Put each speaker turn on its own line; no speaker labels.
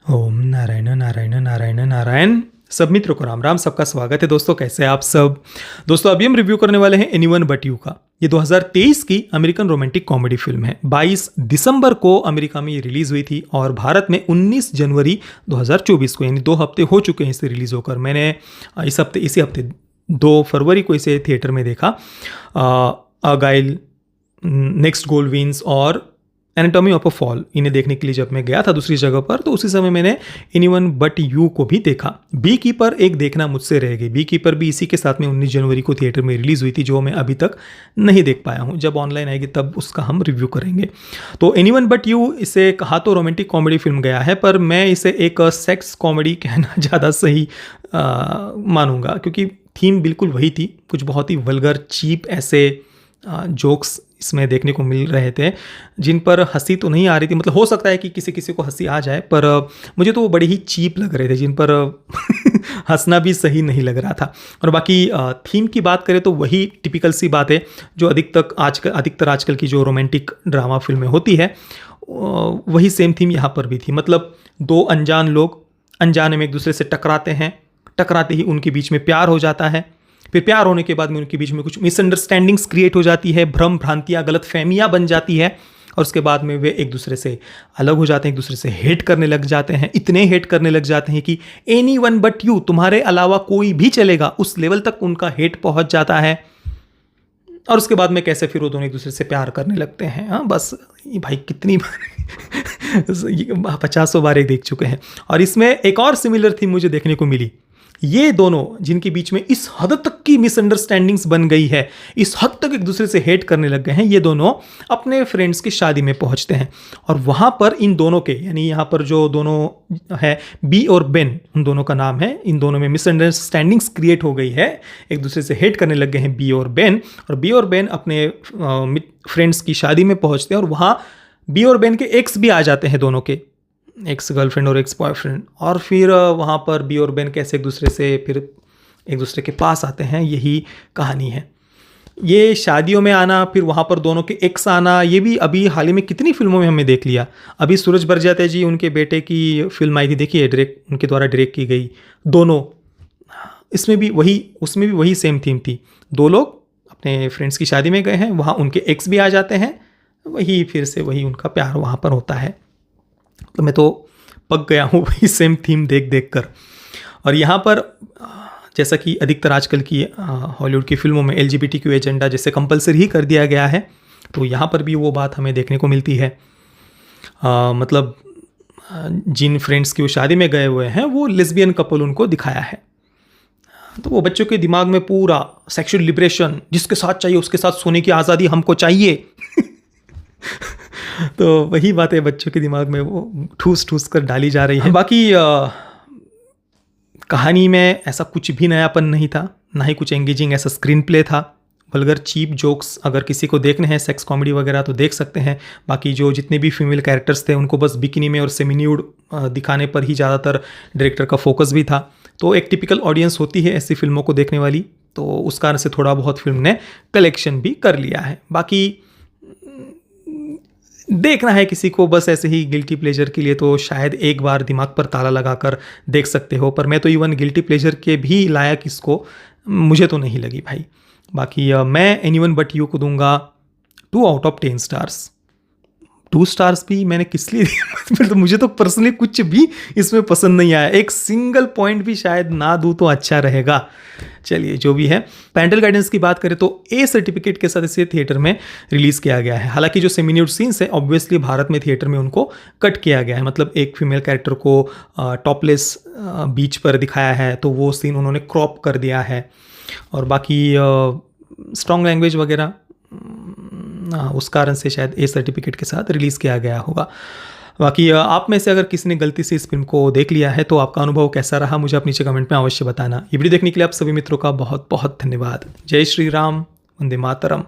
ओम नारायण नारायण नारायण नारायण। सब मित्रों को राम राम, सबका स्वागत है। दोस्तों कैसे हैं आप सब। दोस्तों अभी हम रिव्यू करने वाले हैं एनीवन बट यू का। ये 2023 की अमेरिकन रोमांटिक कॉमेडी फिल्म है। 22 दिसंबर को अमेरिका में ये रिलीज हुई थी और भारत में 19 जनवरी 2024 को, यानी 2 हफ्ते हो चुके हैं इसे रिलीज होकर। मैंने इसी हफ्ते 2 फरवरी को इसे थिएटर में देखा। अगाइल, नेक्स्ट गोल विंस और एनाटॉमी ऑफ अ फॉल, इन्हें देखने के लिए जब मैं गया था दूसरी जगह पर, तो उसी समय मैंने एनीवन बट यू को भी देखा। बी कीपर एक देखना मुझसे रह गई। बी कीपर भी इसी के साथ में 19 जनवरी को थिएटर में रिलीज हुई थी, जो मैं अभी तक नहीं देख पाया हूँ। जब ऑनलाइन आएगी तब उसका हम रिव्यू करेंगे। तो एनीवन बट यू, इसे कहा तो रोमांटिक कॉमेडी फिल्म गया है, पर मैं इसे एक सेक्स कॉमेडी कहना ज़्यादा सही मानूंगा, क्योंकि थीम बिल्कुल वही थी। कुछ बहुत ही वल्गर, चीप ऐसे जोक्स इसमें देखने को मिल रहे थे, जिन पर हंसी तो नहीं आ रही थी। मतलब हो सकता है कि किसी किसी को हंसी आ जाए, पर मुझे तो वो बड़े ही चीप लग रहे थे, जिन पर हंसना भी सही नहीं लग रहा था। और बाकी थीम की बात करें तो वही टिपिकल सी बात है जो अधिकतर आजकल की जो रोमांटिक ड्रामा फिल्में होती है, वही सेम थीम यहाँ पर भी थी। मतलब 2 अनजान लोग अनजाने में एक दूसरे से टकराते हैं, टकराते ही उनके बीच में प्यार हो जाता है। फिर प्यार होने के बाद में उनके बीच में कुछ मिसअंडरस्टैंडिंग्स क्रिएट हो जाती है, भ्रम भ्रांतियाँ, गलत फहमियाँ बन जाती है, और उसके बाद में वे एक दूसरे से अलग हो जाते हैं, एक दूसरे से हेट करने लग जाते हैं। इतने हेट करने लग जाते हैं कि एनीवन बट यू, तुम्हारे अलावा कोई भी चलेगा, उस लेवल तक उनका हेट पहुंच जाता है। और उसके बाद में कैसे फिर वो दोनों एक दूसरे से प्यार करने लगते हैं। हाँ बस, ये भाई कितनी बार 50 बार देख चुके हैं। और इसमें एक और सिमिलर थीम मुझे देखने को मिली। ये दोनों, जिनके बीच में इस हद तक की मिसअंडरस्टैंडिंग्स बन गई है, इस हद तक एक दूसरे से हेट करने लग गए हैं, ये दोनों अपने फ्रेंड्स की शादी में पहुंचते हैं। और वहाँ पर इन दोनों के, यानी यहाँ पर जो दोनों है, बी और बेन, उन दोनों का नाम है, इन दोनों में मिसअंडरस्टैंडिंग्स क्रिएट हो गई है, एक दूसरे से हेट करने लग गए हैं बी और बेन। और बी और बेन अपने फ्रेंड्स की शादी में पहुँचते हैं, और वहाँ बी और बेन के एक्स भी आ जाते हैं, दोनों के एक्स गर्लफ्रेंड और एक्स बॉयफ्रेंड। और फिर वहाँ पर बी और बेन कैसे एक दूसरे से फिर एक दूसरे के पास आते हैं, यही कहानी है। ये शादियों में आना, फिर वहाँ पर दोनों के एक्स आना, ये भी अभी हाल ही में कितनी फिल्मों में हमने देख लिया। अभी सूरज बरजात्या जी, उनके बेटे की फिल्म आई थी, देखिए, उनके द्वारा डायरेक्ट की गई दोनों। इसमें भी वही, उसमें भी वही सेम थीम थी। 2 लोग अपने फ्रेंड्स की शादी में गए हैं, वहाँ उनके एक्स भी आ जाते हैं, वही फिर से वही उनका प्यार वहाँ पर होता है। तो मैं तो पक गया हूँ वही सेम थीम देख देख कर। और यहाँ पर जैसा कि अधिकतर आजकल की हॉलीवुड की फिल्मों में LGBTQ एजेंडा जैसे कंपलसरी ही कर दिया गया है, तो यहाँ पर भी वो बात हमें देखने को मिलती है। मतलब जिन फ्रेंड्स की वो शादी में गए हुए हैं, वो लेस्बियन कपल उनको दिखाया है। तो वो बच्चों के दिमाग में पूरा सेक्सुअल लिबरेशन, जिसके साथ चाहिए उसके साथ सोने की आज़ादी हमको चाहिए। तो वही बातें बच्चों के दिमाग में वो ठूस ठूस कर डाली जा रही है। बाकी कहानी में ऐसा कुछ भी नयापन नहीं था, ना ही कुछ एंगेजिंग ऐसा स्क्रीन प्ले था। वल्गर चीप जोक्स अगर किसी को देखने हैं, सेक्स कॉमेडी वगैरह, तो देख सकते हैं। बाकी जो जितने भी फीमेल कैरेक्टर्स थे, उनको बस बिकिनी में और सेमी न्यूड दिखाने पर ही ज़्यादातर डायरेक्टर का फोकस भी था। तो एक टिपिकल ऑडियंस होती है ऐसी फिल्मों को देखने वाली, तो उस कारण से थोड़ा बहुत फिल्म ने कलेक्शन भी कर लिया है। बाकी देखना है किसी को बस ऐसे ही गिल्टी प्लेजर के लिए, तो शायद एक बार दिमाग पर ताला लगाकर देख सकते हो। पर मैं तो इवन गिल्टी प्लेजर के भी लायक इसको मुझे तो नहीं लगी भाई। बाकी मैं एनीवन बट यू को दूंगा 2 आउट ऑफ 10 स्टार्स। 2 स्टार्स भी मैंने किस लिए दिया, तो मुझे तो पर्सनली कुछ भी इसमें पसंद नहीं आया। एक सिंगल पॉइंट भी शायद ना दूँ तो अच्छा रहेगा। चलिए, जो भी है। पेरेंटल गाइडेंस की बात करें तो A सर्टिफिकेट के साथ इसे थिएटर में रिलीज़ किया गया है। हालांकि जो सेमी न्यूड सीन्स है, ऑब्वियसली भारत में थिएटर में उनको कट किया गया है। मतलब एक फीमेल कैरेक्टर को टॉपलेस बीच पर दिखाया है, तो वो सीन उन्होंने क्रॉप कर दिया है। और बाकी स्ट्रॉन्ग लैंग्वेज वगैरह, उस कारण से शायद A सर्टिफिकेट के साथ रिलीज़ किया गया होगा। बाकी आप में से अगर किसी ने गलती से इस फिल्म को देख लिया है, तो आपका अनुभव कैसा रहा, मुझे आप नीचे कमेंट में अवश्य बताना। ये वीडियो देखने के लिए आप सभी मित्रों का बहुत बहुत धन्यवाद। जय श्री राम, वंदे मातरम।